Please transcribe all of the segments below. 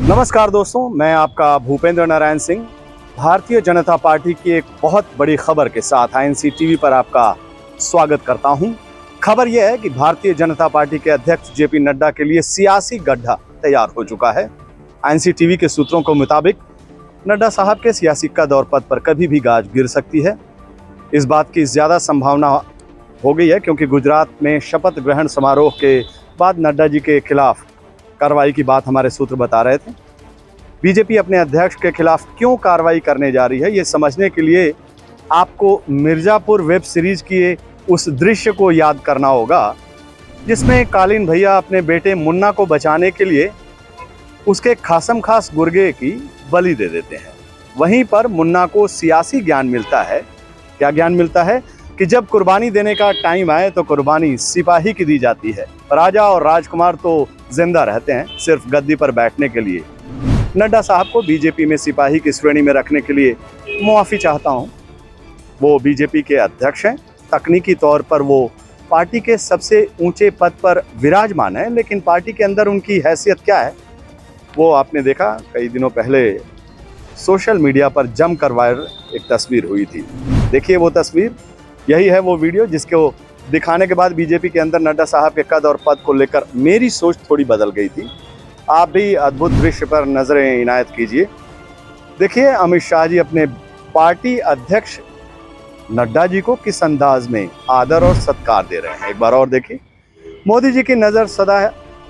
नमस्कार दोस्तों, मैं आपका भूपेंद्र नारायण सिंह भारतीय जनता पार्टी की एक बहुत बड़ी खबर के साथ आईएनसी टीवी पर आपका स्वागत करता हूं। खबर यह है कि भारतीय जनता पार्टी के अध्यक्ष जेपी नड्डा के लिए सियासी गड्ढा तैयार हो चुका है। आईएनसी टीवी के सूत्रों के मुताबिक नड्डा साहब के सियासी कद और पद पर कभी भी गाज गिर सकती है। इस बात की ज़्यादा संभावना हो गई है क्योंकि गुजरात में शपथ ग्रहण समारोह के बाद नड्डा जी के खिलाफ कार्रवाई की बात हमारे सूत्र बता रहे थे। बीजेपी अपने अध्यक्ष के खिलाफ क्यों कार्रवाई करने जा रही है, ये समझने के लिए आपको मिर्ज़ापुर वेब सीरीज के उस दृश्य को याद करना होगा जिसमें कालीन भैया अपने बेटे मुन्ना को बचाने के लिए उसके खासम खास गुर्गे की बलि दे देते हैं। वहीं पर मुन्ना को सियासी ज्ञान मिलता है। क्या ज्ञान मिलता है कि जब कुर्बानी देने का टाइम आए तो कुर्बानी सिपाही की दी जाती है। राजा और राजकुमार तो जिंदा रहते हैं सिर्फ गद्दी पर बैठने के लिए। नड्डा साहब को बीजेपी में सिपाही की श्रेणी में रखने के लिए मुआफ़ी चाहता हूं। वो बीजेपी के अध्यक्ष हैं, तकनीकी तौर पर वो पार्टी के सबसे ऊंचे पद पर विराजमान है, लेकिन पार्टी के अंदर उनकी हैसियत क्या है वो आपने देखा। कई दिनों पहले सोशल मीडिया पर जमकर वायरल एक तस्वीर हुई थी। देखिए वो तस्वीर, यही है वो वीडियो जिसको दिखाने के बाद बीजेपी के अंदर नड्डा साहब के कद और पद को लेकर मेरी सोच थोड़ी बदल गई थी। आप भी अद्भुत दृश्य पर नजरें इनायत कीजिए। देखिए अमित शाह जी अपने पार्टी अध्यक्ष नड्डा जी को किस अंदाज में आदर और सत्कार दे रहे हैं। एक बार और देखिए। मोदी जी की नज़र सदा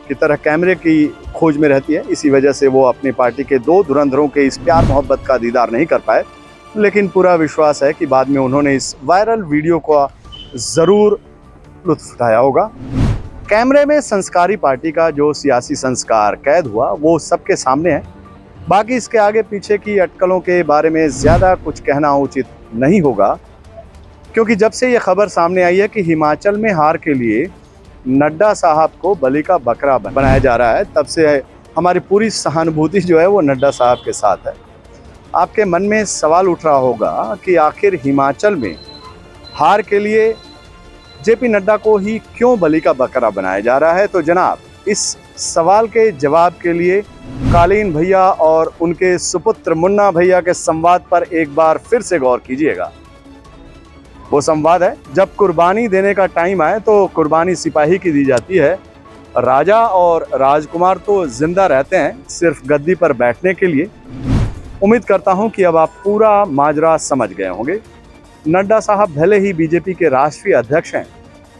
की तरह कैमरे की खोज में रहती है, इसी वजह से वो अपनी पार्टी के दो धुरंधरों के इस प्यार मोहब्बत का दीदार नहीं कर पाए, लेकिन पूरा विश्वास है कि बाद में उन्होंने इस वायरल वीडियो का ज़रूर लुत्फ उठाया होगा। कैमरे में संस्कारी पार्टी का जो सियासी संस्कार कैद हुआ वो सबके सामने है। बाकी इसके आगे पीछे की अटकलों के बारे में ज़्यादा कुछ कहना उचित नहीं होगा, क्योंकि जब से ये खबर सामने आई है कि हिमाचल में हार के लिए नड्डा साहब को बलि का बकरा बनाया जा रहा है, तब से हमारी पूरी सहानुभूति जो है वो नड्डा साहब के साथ है। आपके मन में सवाल उठ रहा होगा कि आखिर हिमाचल में हार के लिए जेपी नड्डा को ही क्यों बलि का बकरा बनाया जा रहा है। तो जनाब, इस सवाल के जवाब के लिए कालीन भैया और उनके सुपुत्र मुन्ना भैया के संवाद पर एक बार फिर से गौर कीजिएगा। वो संवाद है, जब कुर्बानी देने का टाइम आए तो कुर्बानी सिपाही की दी जाती है। राजा और राजकुमार तो जिंदा रहते हैं सिर्फ गद्दी पर बैठने के लिए। उम्मीद करता हूं कि अब आप पूरा माजरा समझ गए होंगे। नड्डा साहब भले ही बीजेपी के राष्ट्रीय अध्यक्ष हैं,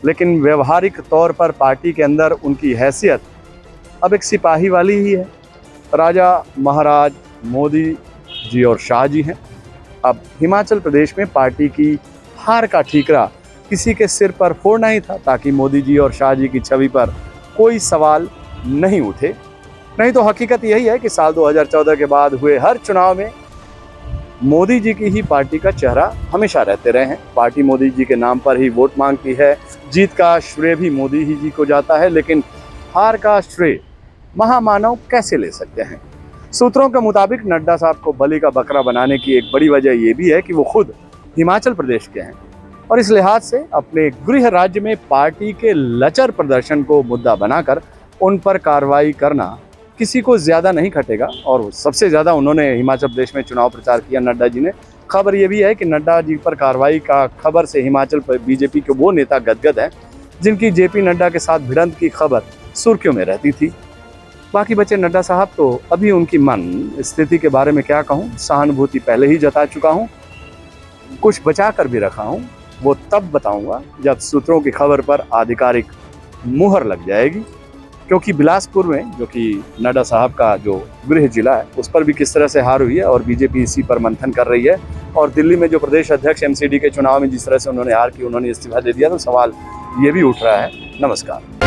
लेकिन व्यवहारिक तौर पर पार्टी के अंदर उनकी हैसियत अब एक सिपाही वाली ही है। राजा महाराज मोदी जी और शाह जी हैं। अब हिमाचल प्रदेश में पार्टी की हार का ठीकरा किसी के सिर पर फोड़ना ही था, ताकि मोदी जी और शाह जी की छवि पर कोई सवाल नहीं उठे। नहीं तो हकीकत यही है कि साल 2014 के बाद हुए हर चुनाव में मोदी जी की ही पार्टी का चेहरा हमेशा रहते रहे हैं। पार्टी मोदी जी के नाम पर ही वोट मांगती है। जीत का श्रेय भी मोदी ही जी को जाता है, लेकिन हार का श्रेय महामानव कैसे ले सकते हैं। सूत्रों के मुताबिक नड्डा साहब को बलि का बकरा बनाने की एक बड़ी वजह ये भी है कि वो खुद हिमाचल प्रदेश के हैं और इस लिहाज से अपने गृह राज्य में पार्टी के लचर प्रदर्शन को मुद्दा बनाकर उन पर कार्रवाई करना किसी को ज़्यादा नहीं खटेगा। और सबसे ज़्यादा उन्होंने हिमाचल प्रदेश में चुनाव प्रचार किया नड्डा जी ने। खबर ये भी है कि नड्डा जी पर कार्रवाई का खबर से हिमाचल पर बीजेपी के वो नेता गदगद हैं जिनकी जेपी नड्डा के साथ भिड़ंत की खबर सुर्खियों में रहती थी। बाकी बचे नड्डा साहब तो अभी उनकी मन स्थिति के बारे में क्या कहूँ, सहानुभूति पहले ही जता चुका हूँ। कुछ बचा कर भी रखा हूँ, वो तब बताऊँगा जब सूत्रों की खबर पर आधिकारिक मुहर लग जाएगी। क्योंकि बिलासपुर में, जो कि नड्डा साहब का जो गृह जिला है, उस पर भी किस तरह से हार हुई है और बीजेपी इसी पर मंथन कर रही है। और दिल्ली में जो प्रदेश अध्यक्ष एमसीडी के चुनाव में जिस तरह से उन्होंने हार की, उन्होंने इस्तीफा दे दिया, तो सवाल ये भी उठ रहा है। नमस्कार।